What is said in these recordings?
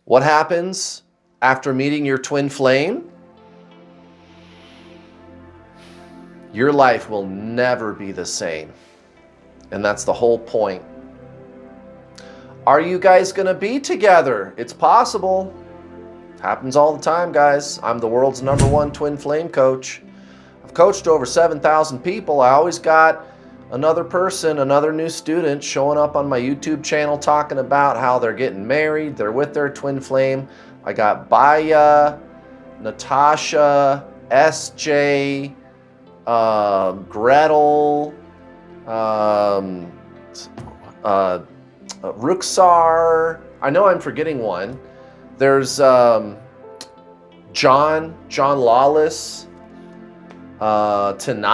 What happens after meeting your twin flame? Your life will never be the same. And that's the whole point. Are you guys going to be together? It's possible. Happens all the time, guys. I'm the world's #1 twin flame coach. I've coached over 7,000 people. I always got another person, another new student showing up on my YouTube channel talking about how they're getting married, they're with their twin flame. I got Baya, Natasha, SJ, Gretel, Ruxar. I know I'm forgetting one. There's John Lawless, Tanaya.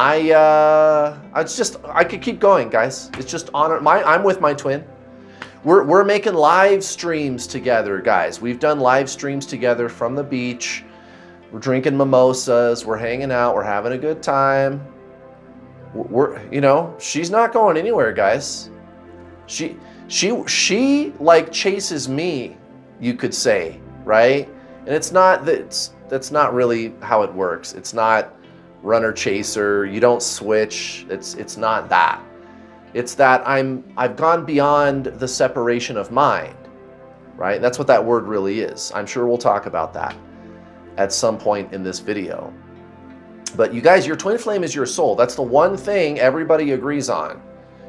I could keep going, guys. It's just I'm with my twin. We're making live streams together, guys. We've done live streams together from the beach. We're drinking mimosas. We're hanging out. We're having a good time. She's not going anywhere, guys. She like chases me, you could say, right? And it's not that's not really how it works. It's not runner chaser. You don't switch. It's not that. It's that I've gone beyond the separation of mind, right? That's what that word really is. I'm sure we'll talk about that at some point in this video. But you guys, your twin flame is your soul. That's the one thing everybody agrees on.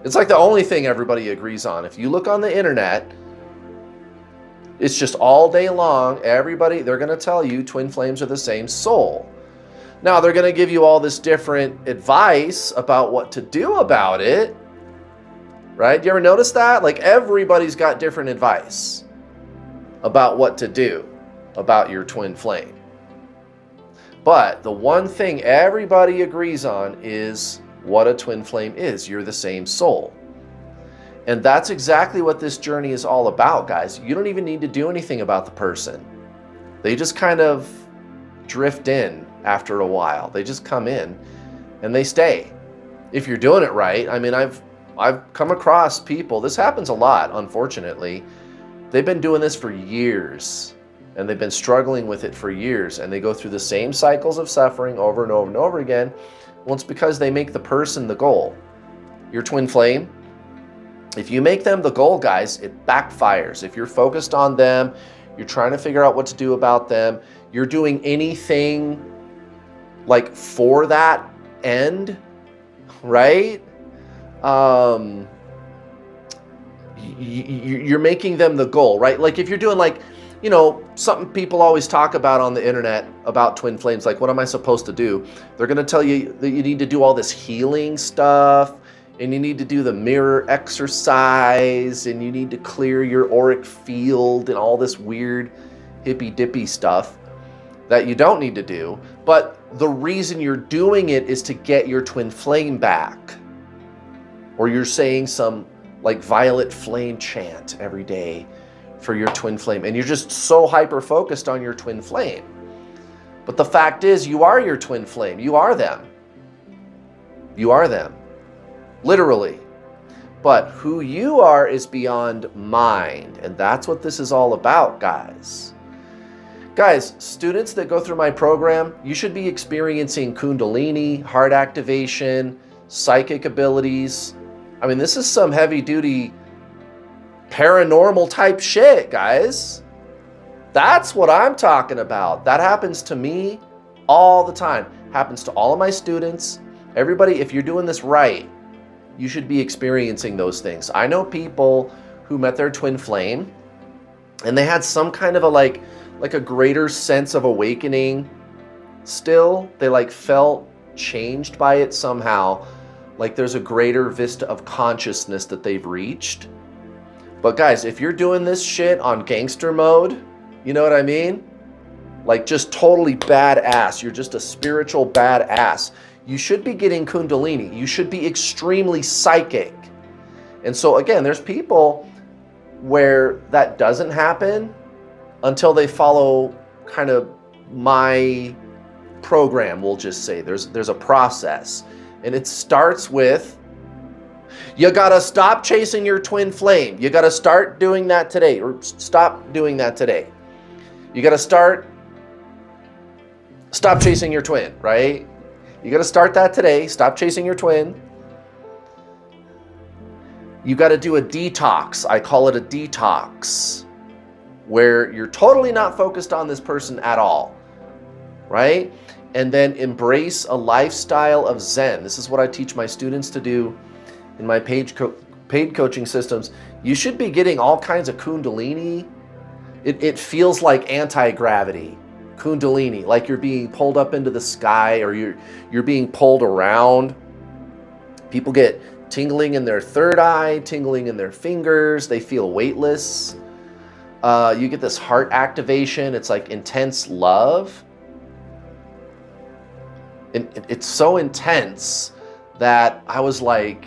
It's like the only thing everybody agrees on. If you look on the internet, it's just all day long, they're going to tell you twin flames are the same soul. Now, they're going to give you all this different advice about what to do about it, right? Do you ever notice that? Like, everybody's got different advice about what to do about your twin flame. But the one thing everybody agrees on is what a twin flame is. You're the same soul. And that's exactly what this journey is all about, guys. You don't even need to do anything about the person. They just kind of drift in after a while. They just come in and they stay. If you're doing it right. I mean, I've come across people, this happens a lot, unfortunately. They've been doing this for years and they've been struggling with it for years, and they go through the same cycles of suffering over and over and over again. Well, it's because they make the person the goal. Your twin flame, if you make them the goal, guys, it backfires. If you're focused on them, you're trying to figure out what to do about them, you're doing anything like for that end, right? You're making them the goal, right? Like if you're doing something people always talk about on the internet about twin flames, like what am I supposed to do? They're going to tell you that you need to do all this healing stuff, and you need to do the mirror exercise, and you need to clear your auric field and all this weird hippy dippy stuff that you don't need to do. But the reason you're doing it is to get your twin flame back. Or you're saying some like violet flame chant every day for your twin flame, and you're just so hyper focused on your twin flame. But the fact is, you are your twin flame. You are them. You are them. Literally. But who you are is beyond mind. And that's what this is all about, guys. Guys, students that go through my program, you should be experiencing Kundalini, heart activation, psychic abilities. I mean, this is some heavy duty paranormal type shit, guys. That's what I'm talking about. That happens to me all the time. Happens to all of my students. Everybody, if you're doing this right, you should be experiencing those things. I know people who met their twin flame and they had some kind of a a greater sense of awakening still. They felt changed by it somehow. Like there's a greater vista of consciousness that they've reached. But guys, if you're doing this shit on gangster mode, you know what I mean? Like just totally badass. You're just a spiritual badass. You should be getting Kundalini. You should be extremely psychic. And so again, there's people where that doesn't happen until they follow kind of my program, we'll just say. There's a process. And it starts with, you gotta stop chasing your twin flame. You gotta start doing that today, or stop doing that today. You got to stop chasing your twin, right? You got to start that today. Stop chasing your twin. You got to do a detox. I call it a detox, where you're totally not focused on this person at all, right? And then embrace a lifestyle of Zen. This is what I teach my students to do in my paid coaching systems. You should be getting all kinds of Kundalini. It feels like anti-gravity. Kundalini, like you're being pulled up into the sky, or you're being pulled around. People get tingling in their third eye, tingling in their fingers. They feel weightless. You get this heart activation. It's like intense love. It's so intense that I was like,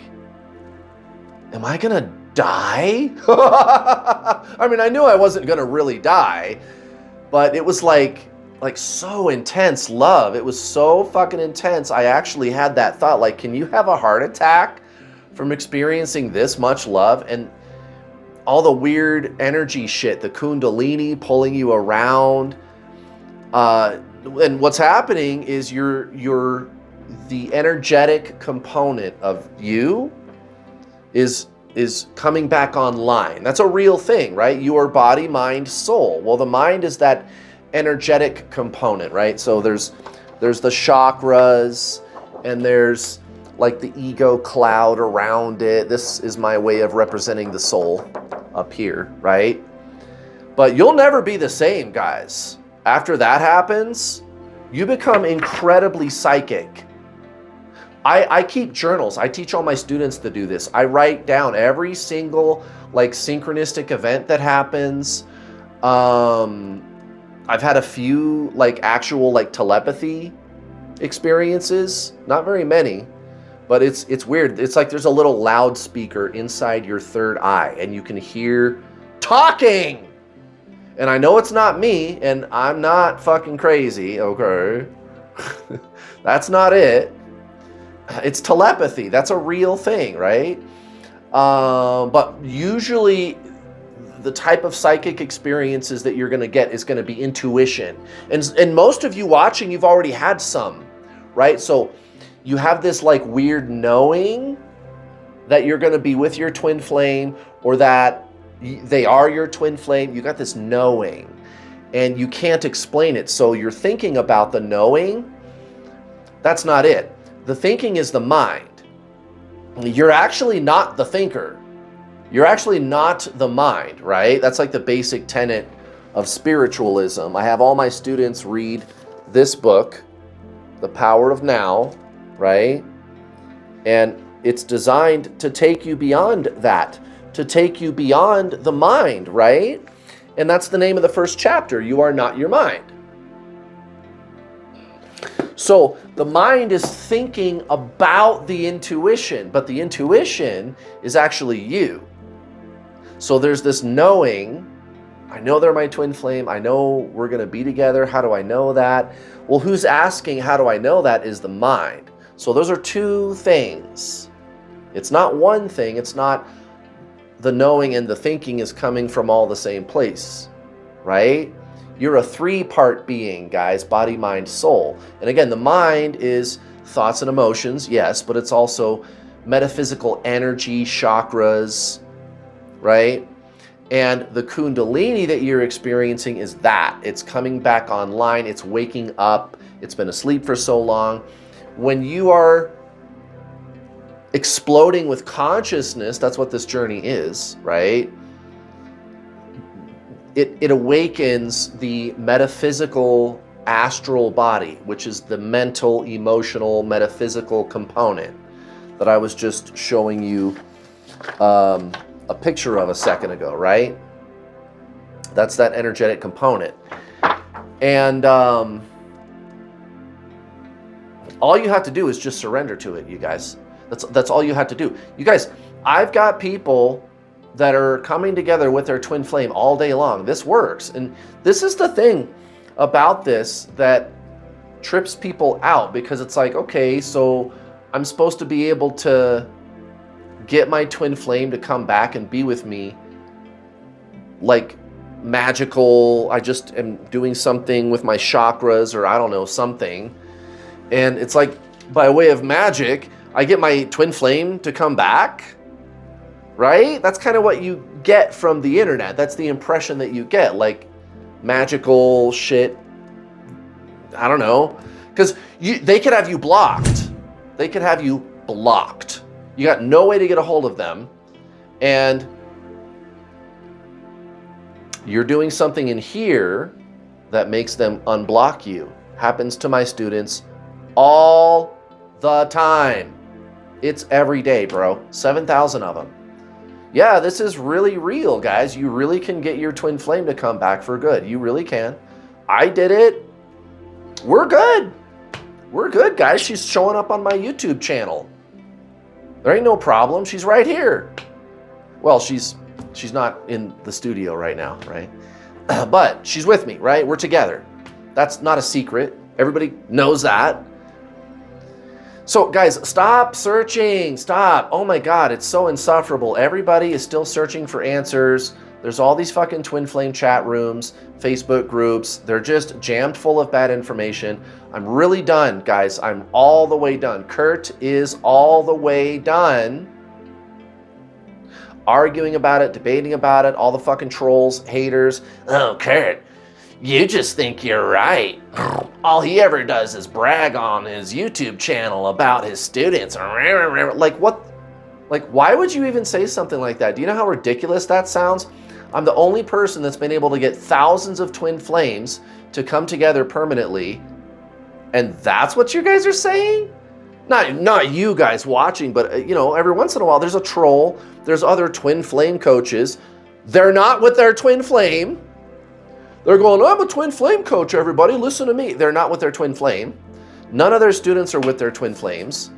am I gonna die? I mean, I knew I wasn't gonna really die, but it was like so intense love. It was so fucking intense. I actually had that thought, like, can you have a heart attack from experiencing this much love? And all the weird energy shit, the Kundalini pulling you around. And what's happening is the energetic component of you is coming back online. That's a real thing, right? Your body, mind, soul. Well, the mind is that energetic component, right? So there's the chakras, and there's like the ego cloud around it. This is my way of representing the soul up here, right? But you'll never be the same, guys. After that happens, you become incredibly psychic. I keep journals. I teach all my students to do this. I write down every single like synchronistic event that happens. I've had a few like actual like telepathy experiences, not very many, but it's weird. It's like there's a little loudspeaker inside your third eye, and you can hear talking. And I know it's not me, and I'm not fucking crazy, okay? That's not it. It's telepathy. That's a real thing, right? But usually the type of psychic experiences that you're going to get is going to be intuition. And most of you watching, you've already had some, right? So you have this like weird knowing that you're going to be with your twin flame, or that they are your twin flame. You got this knowing, and you can't explain it. So you're thinking about the knowing. That's not it. The thinking is the mind. You're actually not the thinker. You're actually not the mind, right? That's like the basic tenet of spiritualism. I have all my students read this book, The Power of Now, right? And it's designed to take you beyond that, to take you beyond the mind, right? And that's the name of the first chapter. You are not your mind. So the mind is thinking about the intuition, but the intuition is actually you. So there's this knowing. I know they're my twin flame. I know we're going to be together. How do I know that? Well, who's asking how do I know that is the mind. So those are two things. It's not one thing. It's not the knowing and the thinking is coming from all the same place, right? You're a three-part being, guys: body, mind, soul. And again, the mind is thoughts and emotions, yes, but it's also metaphysical energy, chakras, right? And the Kundalini that you're experiencing is that. It's coming back online. It's waking up. It's been asleep for so long. When you are exploding with consciousness, that's what this journey is, right? It awakens the metaphysical astral body, which is the mental, emotional, metaphysical component that I was just showing you a picture of a second ago, right? That's that energetic component. And all you have to do is just surrender to it, you guys. That's all you have to do. You guys, I've got people that are coming together with their twin flame all day long. This works. And this is the thing about this that trips people out, because it's like, okay, so I'm supposed to be able to get my twin flame to come back and be with me like magical, I just am doing something with my chakras, or I don't know, something. And it's like, by way of magic, I get my twin flame to come back, right? That's kind of what you get from the internet. That's the impression that you get, like magical shit. I don't know, because they could have you blocked. They could have you blocked. You got no way to get a hold of them, and you're doing something in here that makes them unblock you. Happens to my students all the time. It's every day, bro. 7,000 of them. Yeah, this is really real, guys. You really can get your twin flame to come back for good. You really can. I did it. We're good. We're good, guys. She's showing up on my YouTube channel. There ain't no problem. She's right here. Well, she's not in the studio right now, right? But she's with me, right? We're together. That's not a secret. Everybody knows that. So guys, stop searching. Stop. Oh my God, it's so insufferable. Everybody is still searching for answers. There's all these fucking twin flame chat rooms, Facebook groups. They're just jammed full of bad information. I'm really done, guys. I'm all the way done. Kurt is all the way done. Arguing about it, debating about it, all the fucking trolls, haters. Oh, Kurt, you just think you're right. All he ever does is brag on his YouTube channel about his students. Like what? Like, why would you even say something like that? Do you know how ridiculous that sounds? I'm the only person that's been able to get thousands of twin flames to come together permanently. And that's what you guys are saying? Not you guys watching, but you know, every once in a while there's a troll. There's other twin flame coaches. They're not with their twin flame. They're going, I'm a twin flame coach, everybody, listen to me. They're not with their twin flame. None of their students are with their twin flames.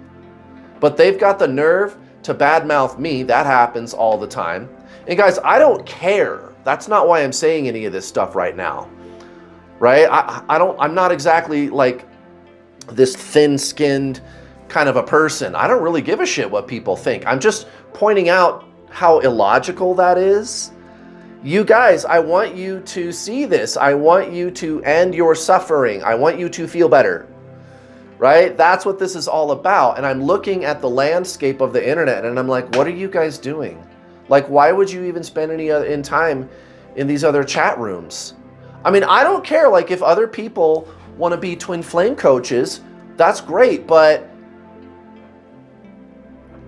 But they've got the nerve to badmouth me. That happens all the time. And guys, I don't care. That's not why I'm saying any of this stuff right now. Right? I'm not exactly like this thin-skinned kind of a person. I don't really give a shit what people think. I'm just pointing out how illogical that is. You guys, I want you to see this. I want you to end your suffering. I want you to feel better, right? That's what this is all about. And I'm looking at the landscape of the internet and I'm like, what are you guys doing? Like, why would you even spend any time in these other chat rooms? I mean, I don't care. Like, if other people want to be twin flame coaches, that's great. But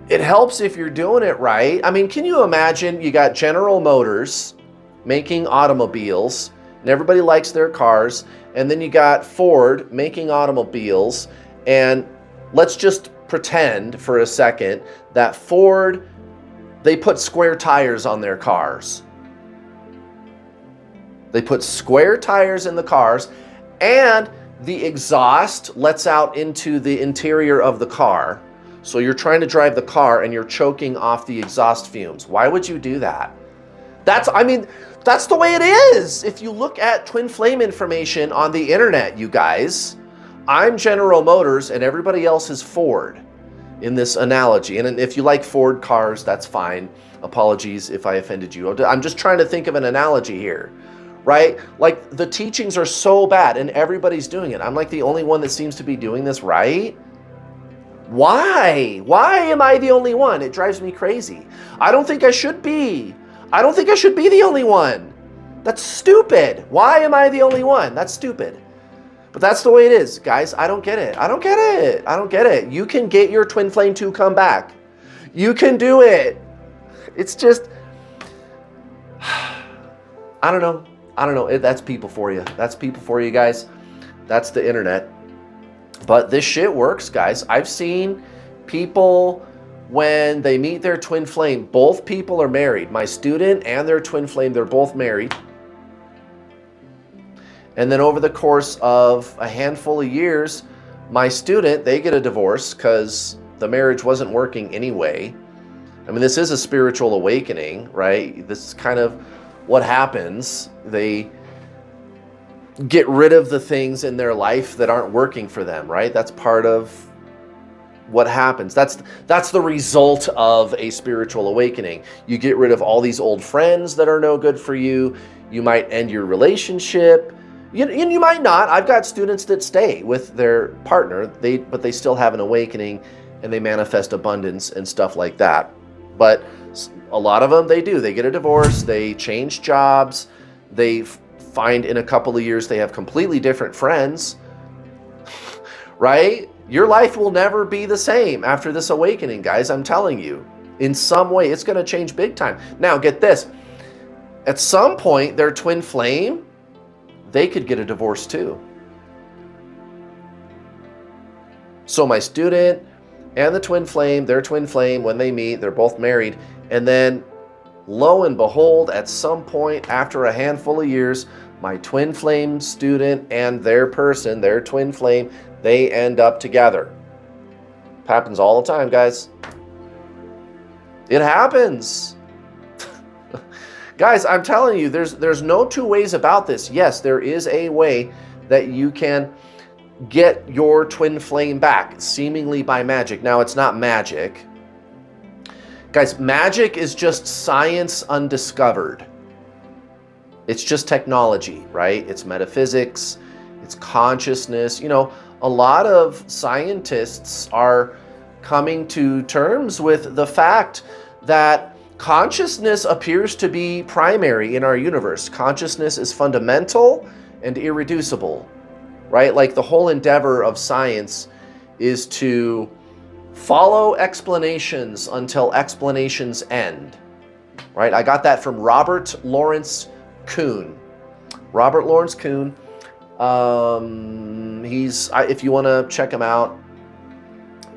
it helps if you're doing it right. I mean, can you imagine you got General Motors making automobiles and everybody likes their cars, and then you got Ford making automobiles, and let's just pretend for a second that Ford, they put square tires on their cars. They put square tires in the cars, and the exhaust lets out into the interior of the car. So you're trying to drive the car and you're choking off the exhaust fumes. Why would you do that? That's the way it is. If you look at twin flame information on the internet, you guys, I'm General Motors and everybody else is Ford in this analogy. And if you like Ford cars, that's fine. Apologies if I offended you. I'm just trying to think of an analogy here, right? Like, the teachings are so bad and everybody's doing it. I'm like the only one that seems to be doing this right. Why? Why am I the only one? It drives me crazy. I don't think I should be. I don't think I should be the only one. That's stupid. Why am I the only one? That's stupid. But that's the way it is, guys. I don't get it. I don't get it. I don't get it. You can get your twin flame to come back. You can do it. It's just, I don't know. I don't know. That's people for you. That's people for you, guys. That's the internet. But this shit works, guys. I've seen people, when they meet their twin flame, both people are married. My student and their twin flame, they're both married. And then over the course of a handful of years, my student, they get a divorce because the marriage wasn't working anyway. I mean, this is a spiritual awakening, right? This is kind of what happens. They get rid of the things in their life that aren't working for them, right? That's part of what happens. That's the result of a spiritual awakening. You get rid of all these old friends that are no good for you. You might end your relationship. You might not. I've got students that stay with their partner, but they still have an awakening and they manifest abundance and stuff like that. But a lot of them, they do. They get a divorce, they change jobs, they find in a couple of years they have completely different friends, right? Your life will never be the same after this awakening, guys. I'm telling you. In some way, it's going to change big time. Now, get this. At some point, their twin flame, they could get a divorce too. So my student and the twin flame, their twin flame, when they meet, they're both married. And then lo and behold, at some point after a handful of years, my twin flame student and their person, their twin flame, they end up together. Happens all the time, guys. It happens. Guys, I'm telling you, there's no two ways about this. Yes, there is a way that you can get your twin flame back, seemingly by magic. Now, it's not magic. Guys, magic is just science undiscovered. It's just technology, right? It's metaphysics, it's consciousness. You know, a lot of scientists are coming to terms with the fact that consciousness appears to be primary in our universe. Consciousness is fundamental and irreducible, right? Like the whole endeavor of science is to follow explanations until explanations end, right? I got that from Robert Lawrence Kuhn. Robert Lawrence Kuhn. If you want to check him out,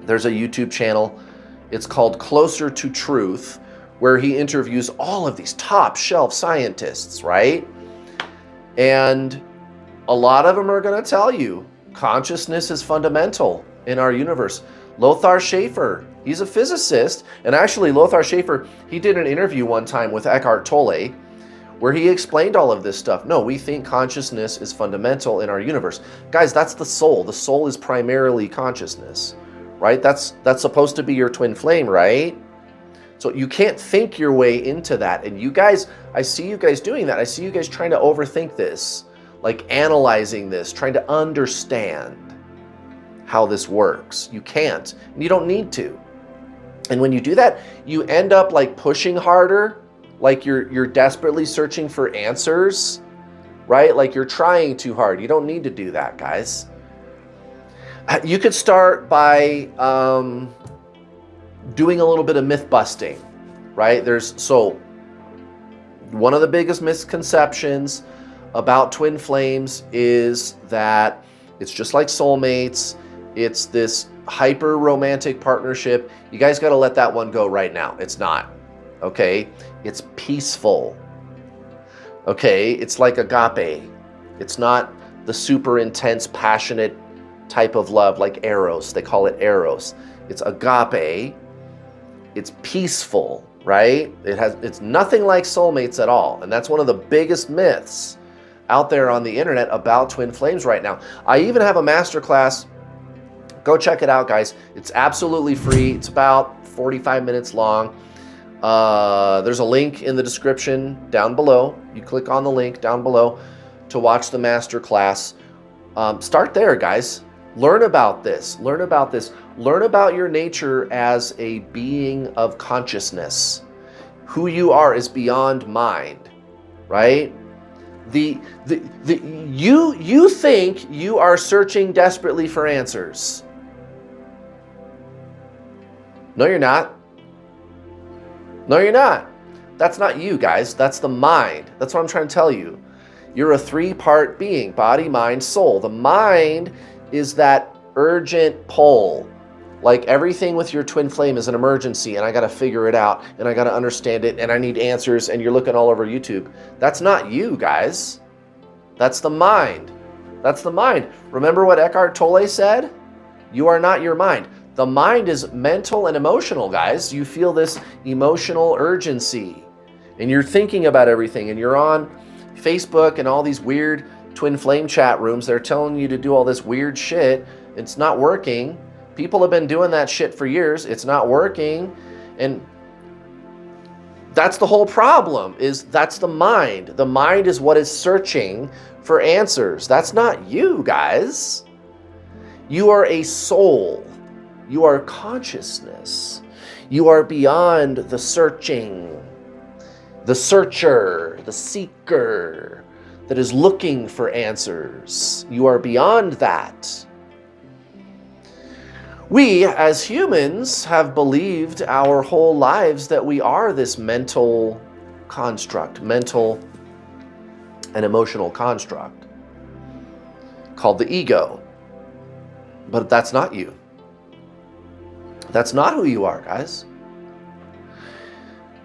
there's a YouTube channel. It's called Closer to Truth, where he interviews all of these top shelf scientists, right? And a lot of them are going to tell you consciousness is fundamental in our universe. Lothar Schaefer, he's a physicist. And actually, Lothar Schaefer, he did an interview one time with Eckhart Tolle where he explained all of this stuff. No, we think consciousness is fundamental in our universe. Guys, that's the soul. The soul is primarily consciousness, right? That's supposed to be your twin flame, right? So you can't think your way into that. And you guys, I see you guys doing that. I see you guys trying to overthink this, like analyzing this, trying to understand how this works. You can't, and you don't need to. And when you do that, you end up like pushing harder, like you're desperately searching for answers, right? Like you're trying too hard. You don't need to do that, guys. You could start by doing a little bit of myth busting, right? So one of the biggest misconceptions about twin flames is that it's just like soulmates. It's this hyper romantic partnership. You guys got to let that one go right now. It's not, okay? It's peaceful, okay? It's like agape. It's not the super intense, passionate type of love like eros. They call it eros. It's agape. It's peaceful, right? It's nothing like soulmates at all. And that's one of the biggest myths out there on the internet about twin flames right now. I even have a masterclass. Go check it out, guys. It's absolutely free. It's about 45 minutes long. There's a link in the description down below. You click on the link down below to watch the masterclass. Start there, guys. Learn about this. Learn about this. Learn about your nature as a being of consciousness. Who you are is beyond mind, right? You think you are searching desperately for answers. No, you're not. No, you're not. That's not you, guys. That's the mind. That's what I'm trying to tell you. You're a three-part being: body, mind, soul. The mind is that urgent pull. Like everything with your twin flame is an emergency, and I got to figure it out, and I got to understand it, and I need answers, and you're looking all over YouTube. That's not you, guys. That's the mind. That's the mind. Remember what Eckhart Tolle said? You are not your mind. The mind is mental and emotional, guys. You feel this emotional urgency, and you're thinking about everything, and you're on Facebook and all these weird twin flame chat rooms. They're telling you to do all this weird shit. It's not working. People have been doing that shit for years. It's not working. And That's the whole problem, is that's the mind. The mind is what is searching for answers. That's not you, guys. You are a soul. You are consciousness. You are beyond the searching, the searcher, the seeker that is looking for answers. You are beyond that. We, as humans, have believed our whole lives that we are this mental construct, mental and emotional construct called the ego. But that's not you. That's not who you are, guys.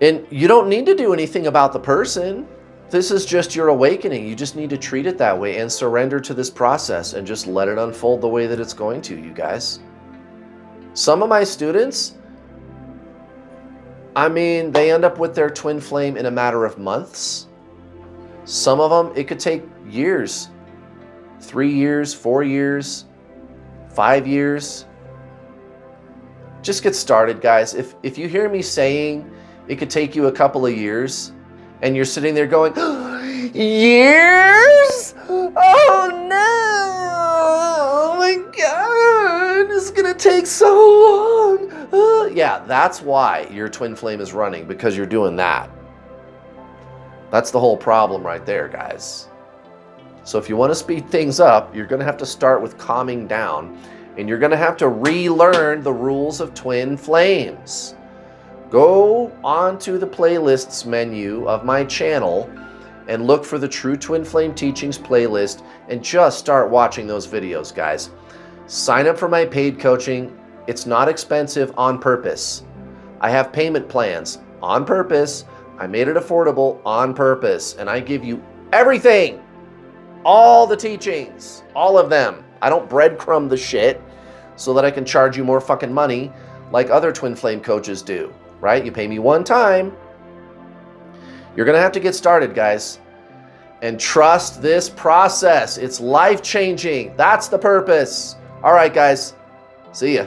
And you don't need to do anything about the person. This is just your awakening. You just need to treat it that way and surrender to this process and just let it unfold the way that it's going to, you guys. Some of my students, I mean, they end up with their twin flame in a matter of months. Some of them, it could take years, 3 years, 4 years, 5 years. Just get started, guys. If you hear me saying it could take you a couple of years and you're sitting there going, years? Oh no! Oh my God! It's gonna take so long! Yeah, that's why your twin flame is running, because you're doing that. That's the whole problem right there, guys. So if you want to speed things up, you're going to have to start with calming down, and you're going to have to relearn the rules of twin flames. Go onto the playlists menu of my channel and look for the True Twin Flame Teachings playlist and just start watching those videos, guys. Sign up for my paid coaching. It's not expensive on purpose. I have payment plans on purpose. I made it affordable on purpose, and I give you everything. All the teachings, all of them. I don't breadcrumb the shit so that I can charge you more fucking money like other twin flame coaches do, right? You pay me one time. You're going to have to get started, guys, and trust this process. It's life-changing. That's the purpose. All right, guys. See ya.